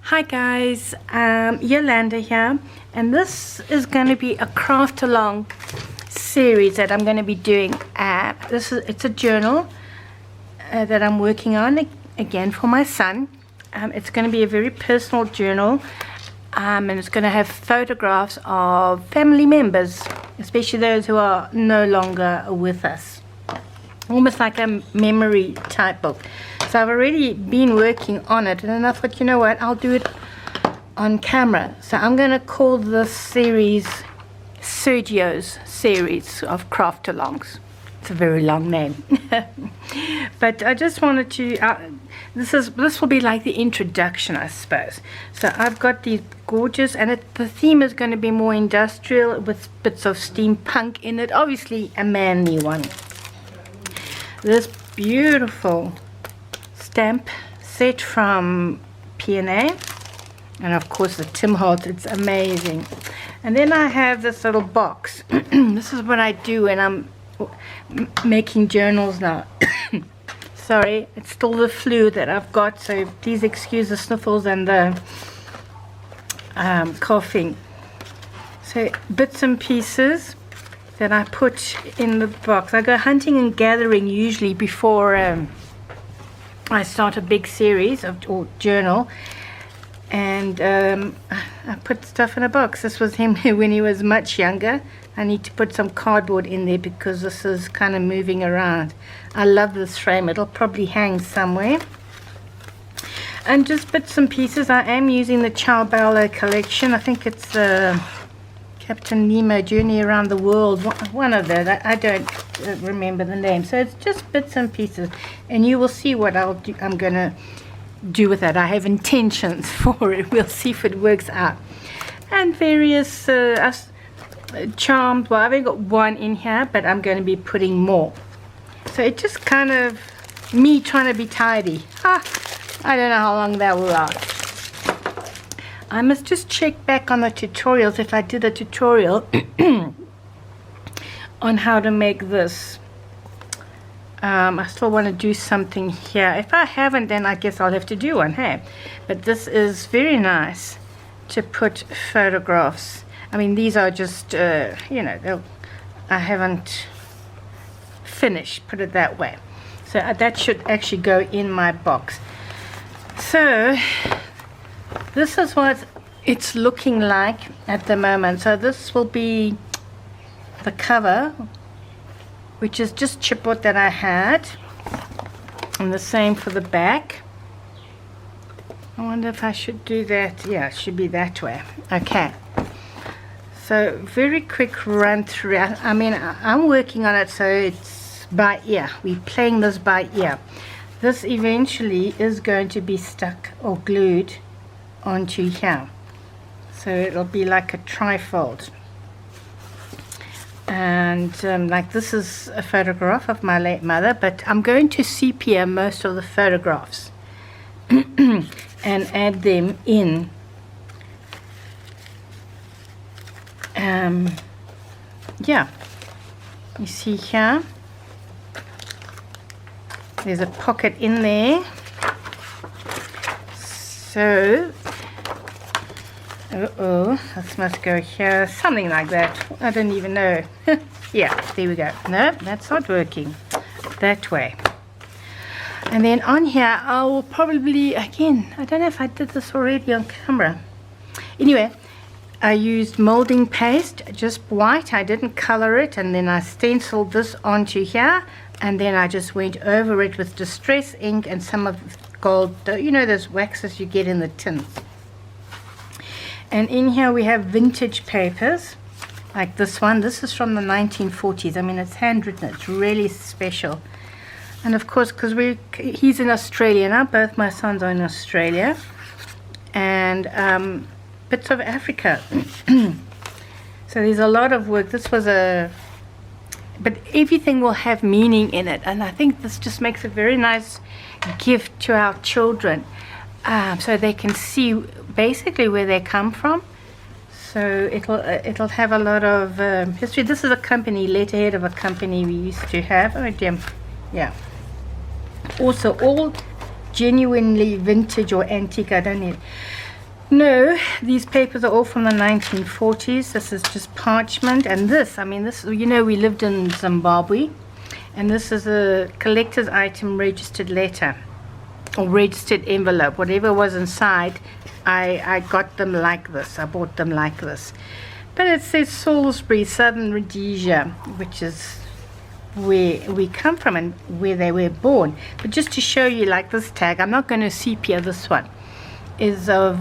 Hi guys, Yolanda here, and this is going to be a craft along series that I'm going to be doing. It's a journal that I'm working on again for my son. It's going to be a very personal journal, and it's going to have photographs of family members, especially those who are no longer with us. Almost like a memory type book. So I've already been working on it, and then I thought, you know what, I'll do it on camera. So I'm going to call this series Sergio's series of craft alongs. It's a very long name. But I just wanted to, this will be like the introduction, I suppose. So I've got these gorgeous, and the theme is going to be more industrial with bits of steampunk in it. Obviously a manly one. This beautiful stamp set from P&A, and of course the Tim Holt, it's amazing. And then I have this little box. This is what I do when I'm making journals now. Sorry, it's still the flu that I've got, so please excuse the sniffles and the coughing. So bits and pieces that I put in the box. I go hunting and gathering usually before I start a big series or journal, and I put stuff in a box. This was him when he was much younger. I need to put some cardboard in there because this is kind of moving around. I love this frame. It'll probably hang somewhere. And just bits and pieces. I am using the Chow Bowler collection. I think it's Captain Nemo Journey Around the World, one of those. I don't remember the name. So it's just bits and pieces, and you will see what I'm gonna do with that. I have intentions for it. We'll see if it works out. And various charms. Well, I've only got one in here, but I'm going to be putting more. So it's just kind of me trying to be tidy. I don't know how long that will last. I must just check back on the tutorials if I did a tutorial on how to make this. I still want to do something here. If I haven't, then I guess I'll have to do one, hey? But this is very nice to put photographs. I mean, these are just, you know, I haven't finished, put it that way. So that should actually go in my box. So this is what it's looking like at the moment. So this will be the cover, which is just chipboard that I had, and the same for the back. I wonder if I should do that. Yeah, it should be that way. Okay, so very quick run through. I mean, I'm working on it, so it's by ear. We're playing this by ear. This eventually is going to be stuck or glued onto here, so it'll be like a trifold. And like, this is a photograph of my late mother, but I'm going to sepia most of the photographs and add them in. Yeah, you see here, there's a pocket in there. So this must go here, something like that. I don't even know. Yeah, there we go. No, that's not working. That way. And then on here, I will probably, again, I don't know if I did this already on camera. Anyway, I used molding paste, just white. I didn't color it, and then I stenciled this onto here, and then I just went over it with distress ink and some of gold, you know, those waxes you get in the tins. And in here we have vintage papers like this one. This is from the 1940s. I mean, it's handwritten. It's really special. And of course, because he's in Australia now, both my sons are in Australia, and bits of Africa. So there's a lot of work. This was but everything will have meaning in it, and I think this just makes a very nice gift to our children, so they can see basically where they come from. So it'll have a lot of history. This is a company, letterhead of a company we used to have. Oh dear. Yeah. Also all genuinely vintage or antique. I don't need No, these papers are all from the 1940s. This is just parchment, and this, I mean, this, you know, we lived in Zimbabwe, and this is a collector's item registered letter or registered envelope. Whatever was inside, I got them like this. I bought them like this. But it says Salisbury, Southern Rhodesia, which is where we come from and where they were born. But just to show you, like this tag, I'm not going to sepia this one, is of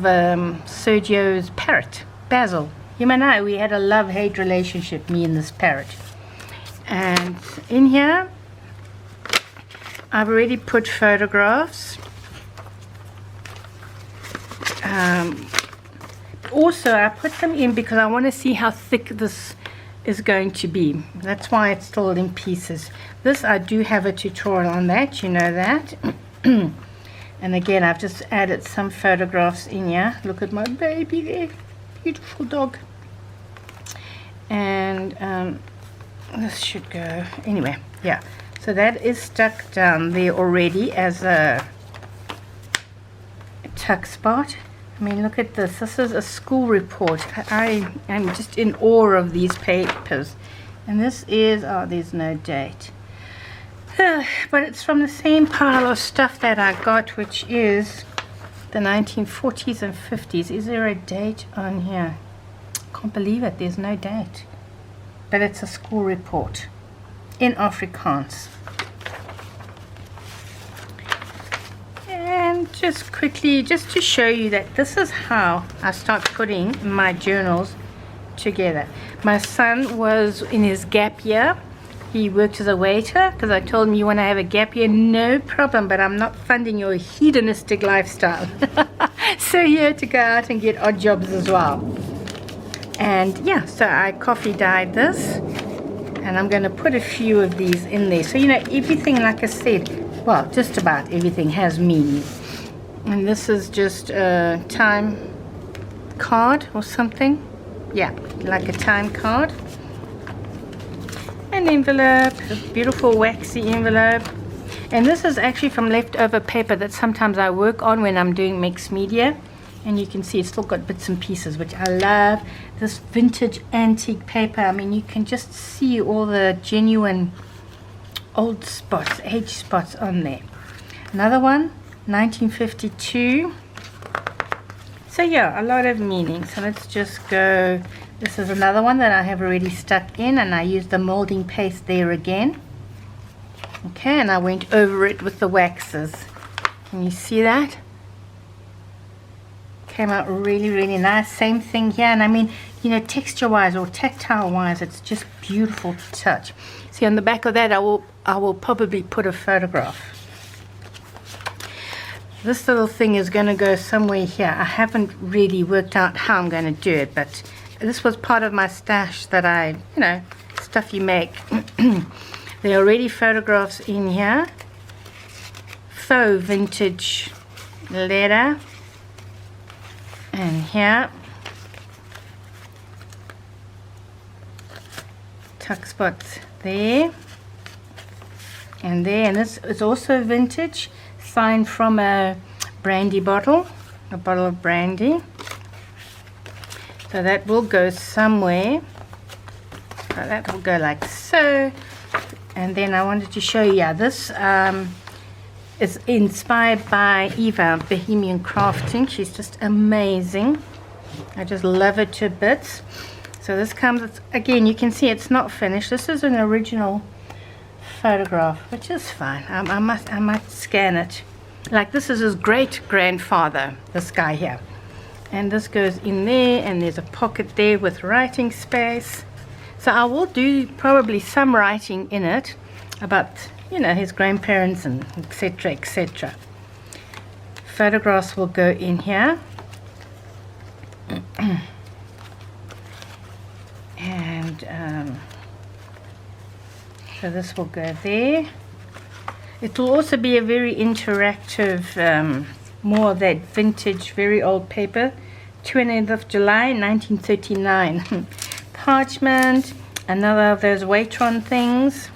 Sergio's parrot, Basil. Him and I, we had a love-hate relationship, me and this parrot. And in here, I've already put photographs. Also, I put them in because I want to see how thick this is going to be. That's why it's still in pieces. This, I do have a tutorial on that, you know that. And again, I've just added some photographs in here. Look at my baby there, beautiful dog. And this should go anyway. Yeah, so that is stuck down there already as a tuck spot. I mean, look at this. This is a school report. I am just in awe of these papers. And this is, oh, there's no date. But it's from the same pile of stuff that I got, which is the 1940s and 50s. Is there a date on here? Can't believe it. There's no date. But it's a school report in Afrikaans. And just quickly, just to show you that this is how I start putting my journals together. My son was in his gap year. He worked as a waiter because I told him, you want to have a gap year? No problem, but I'm not funding your hedonistic lifestyle. So he had to go out and get odd jobs as well. And yeah, so I coffee dyed this, and I'm going to put a few of these in there. So, you know, everything, like I said, well, just about everything has meaning. And this is just a time card or something. Yeah, like a time card. An envelope, a beautiful waxy envelope. And this is actually from leftover paper that sometimes I work on when I'm doing mixed media. And you can see it's still got bits and pieces, which I love. This vintage antique paper, I mean, you can just see all the genuine old spots, age spots on there. Another one, 1952. So yeah, a lot of meaning. So let's just go. This is another one that I have already stuck in, and I used the molding paste there again. Okay, and I went over it with the waxes. Can you see that? Came out really, really nice. Same thing here, and I mean, you know, texture wise or tactile wise, it's just beautiful to touch. See, on the back of that, I will probably put a photograph. This little thing is going to go somewhere here. I haven't really worked out how I'm going to do it, but this was part of my stash that I, you know, stuff you make. There are already photographs in here. Faux vintage leather. And here, tuck spots there, and there, and this is also vintage, signed from a brandy bottle, a bottle of brandy. So that will go somewhere. So that will go like so. And then I wanted to show you, yeah, this is inspired by Eva, Bohemian Crafting. She's just amazing. I just love it to bits. So this comes, again, you can see it's not finished. This is an original photograph, which is fine. I might scan it. Like, this is his great-grandfather, this guy here. And this goes in there, and there's a pocket there with writing space. So I will do probably some writing in it about, you know, his grandparents and etc, etc. Photographs will go in here. And so this will go there. It will also be a very interactive, more of that vintage, very old paper. 20th of July, 1939. Parchment, another of those Waitron things.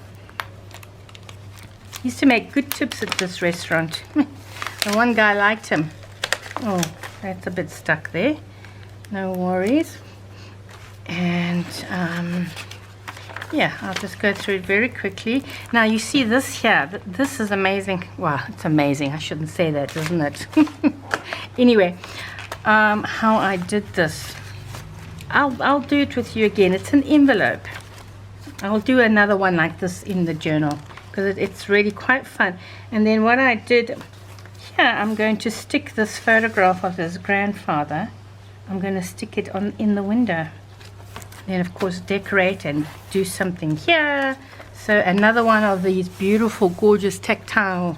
Used to make good tips at this restaurant. The one guy liked him. Oh, That's a bit stuck there. No worries. And yeah, I'll just go through it very quickly. Now you see this here, this is amazing. Wow, it's amazing. I shouldn't say that, isn't it? Anyway, how I did this, I'll do it with you again. It's an envelope. I'll do another one like this in the journal because it's really quite fun. And then what I did here, I'm going to stick this photograph of his grandfather. I'm going to stick it on in the window. Then of course decorate and do something here. So another one of these beautiful, gorgeous tactile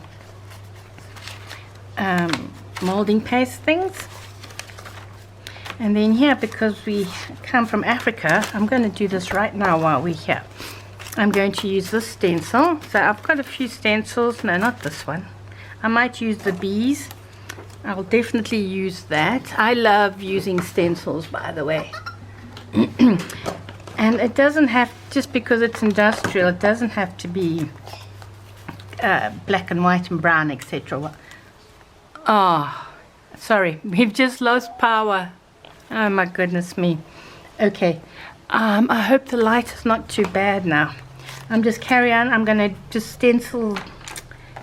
molding paste things. And then here, because we come from Africa, I'm going to do this right now while we're here. I'm going to use this stencil. So I've got a few stencils. No, not this one. I might use the bees. I'll definitely use that. I love using stencils, by the way. And it doesn't have, just because it's industrial, it doesn't have to be black and white and brown, etc. Oh, sorry, we've just lost power. Oh my goodness me. Okay, I hope the light is not too bad now. I'm just carry on. I'm going to just stencil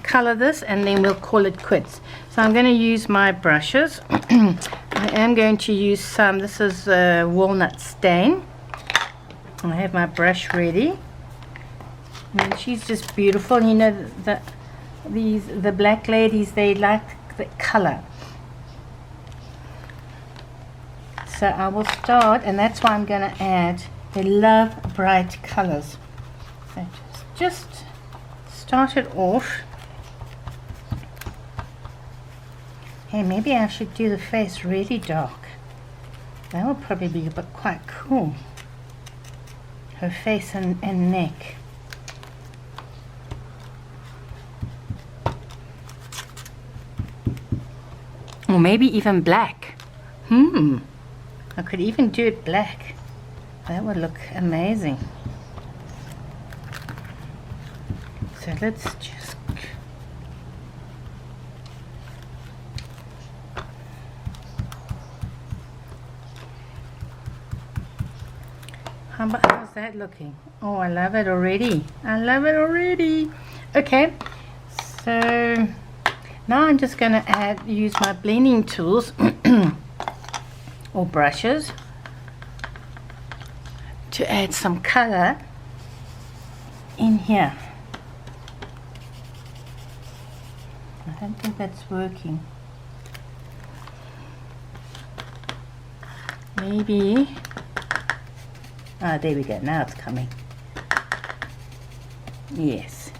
color this and then we'll call it quits. So I'm going to use my brushes. I am going to use some, this is walnut stain. I have my brush ready. And she's just beautiful. You know, the black ladies, they like the color. So I will start, and that's why I'm going to add, they love bright colors. So just start it off. Hey, maybe I should do the face really dark. That would probably be quite cool. Her face and neck. Or maybe even black. I could even do it black. That would look amazing. So let's just... How's that looking? Oh, I love it already. I love it already. Okay, so now I'm just going to use my blending tools or brushes to add some color in here. I don't think that's working. Maybe. Ah, there we go. Now it's coming. Yes.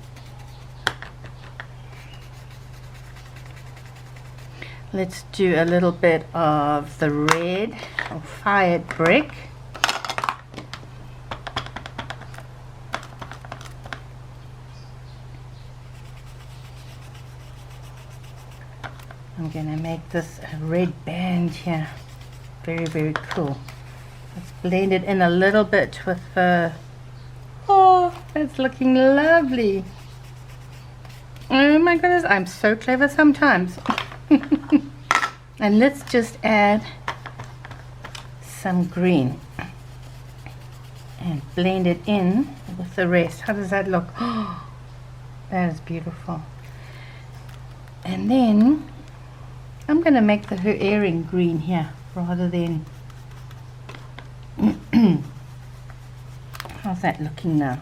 Let's do a little bit of the red or fired brick. I'm going to make this a red band here. Very, very cool. Let's blend it in a little bit with oh, that's looking lovely. Oh my goodness, I'm so clever sometimes. And let's just add some green and blend it in with the rest. How does that look? Oh, that is beautiful. And then I'm going to make her earring green here rather than... How's that looking now?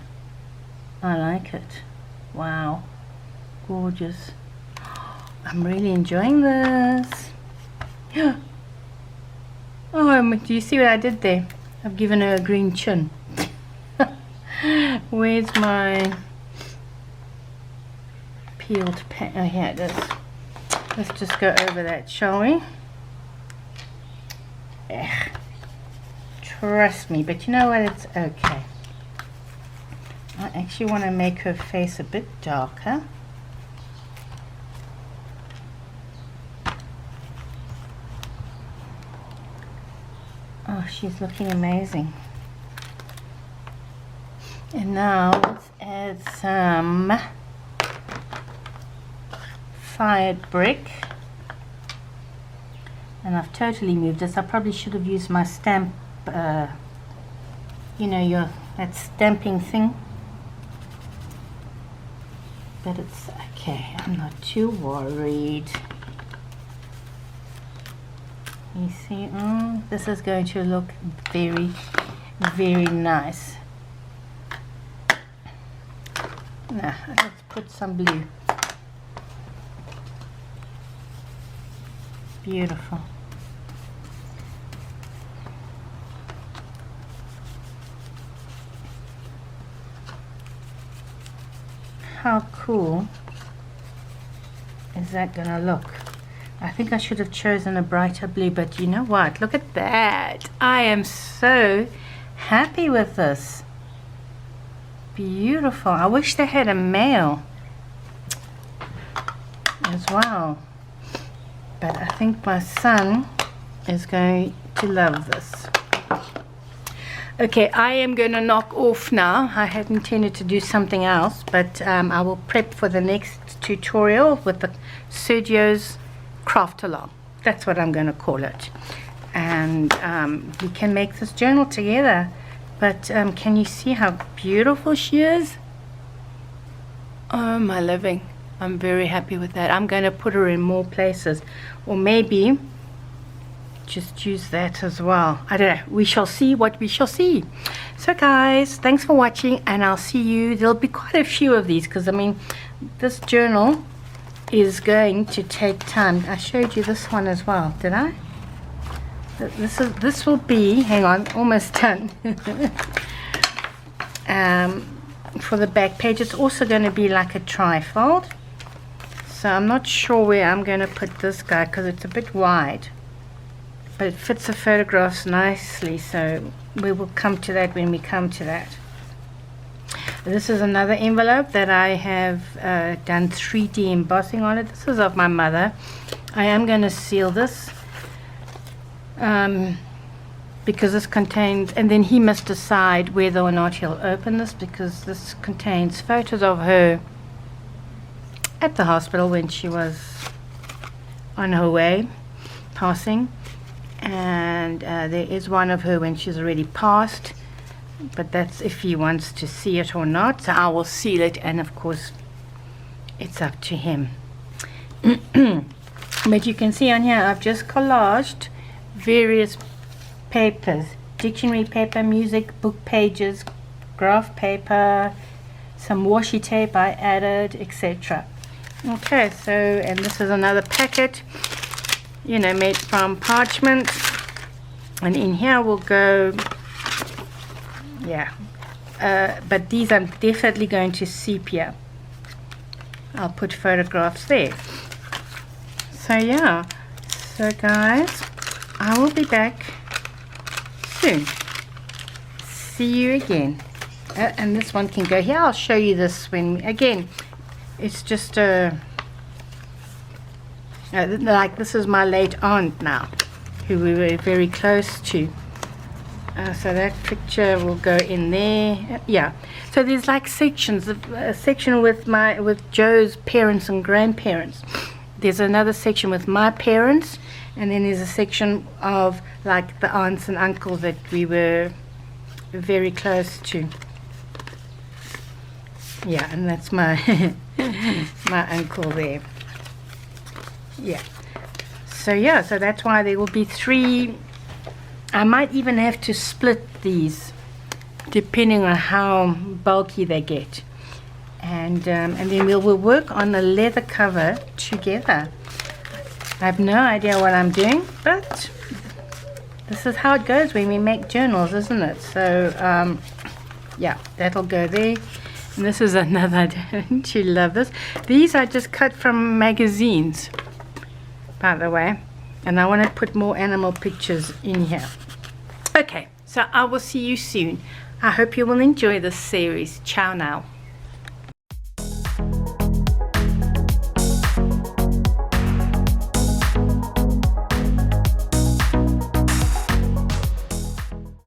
I like it. Wow, gorgeous. I'm really enjoying this. Oh, do you see what I did there? I've given her a green chin. Where's my peeled pen? Oh, here it is. Let's just go over that, shall we? Ugh. Trust me, but you know what? It's okay. I actually want to make her face a bit darker. Oh, she's looking amazing. And now let's add some fired brick. and I've totally moved this. I probably should have used my stamp, you know, that stamping thing. But it's okay, I'm not too worried. You see, this is going to look very, very nice. Now, let's put some blue. Beautiful. How cool is that gonna look? I think I should have chosen a brighter blue, but you know what? Look at that. I am so happy with this. Beautiful. I wish they had a male as well. But I think my son is going to love this. Okay, I am going to knock off now. I had intended to do something else, but I will prep for the next tutorial with the Sergio's craft along. That's what I'm going to call it. And we can make this journal together. But can you see how beautiful she is? Oh, my living. I'm very happy with that. I'm going to put her in more places, or maybe just use that as well. I don't know. We shall see what we shall see. So guys, thanks for watching, and I'll see you. There'll be quite a few of these, because I mean, this journal is going to take time. I showed you this one as well, did I? This will be, hang on, almost done. For the back page, it's also going to be like a trifold. So I'm not sure where I'm going to put this guy, because it's a bit wide, but it fits the photographs nicely, so we will come to that when we come to that. This is another envelope that I have done 3D embossing on it. This is of my mother. I am going to seal this because this contains, and then he must decide whether or not he'll open this, because this contains photos of her at the hospital when she was on her way passing, and there is one of her when she's already passed, but that's if he wants to see it or not. So I will seal it, and of course it's up to him. But you can see on here I've just collaged various papers: dictionary paper, music book pages, graph paper, some washi tape I added, etc. Okay, so, and this is another packet, you know, made from parchment, and in here will go, yeah, but these I'm definitely going to sepia. I'll put photographs there. So yeah, so guys, I will be back soon. See you again. And this one can go here. I'll show you this when, again, it's just like, this is my late aunt now, who we were very close to. So that picture will go in there. Yeah, so there's like sections, a section with Joe's parents and grandparents. There's another section with my parents, and then there's a section of like the aunts and uncles that we were very close to. Yeah, and that's my my uncle there. Yeah, so yeah, so that's why there will be 3. I might even have to split these depending on how bulky they get, and then we'll work on the leather cover together. I have no idea what I'm doing, but this is how it goes when we make journals, isn't it? So yeah, that'll go there. And this is another, don't you love this? These I just cut from magazines, by the way, and I want to put more animal pictures in here. Okay, so I will see you soon. I hope you will enjoy this series. Ciao now.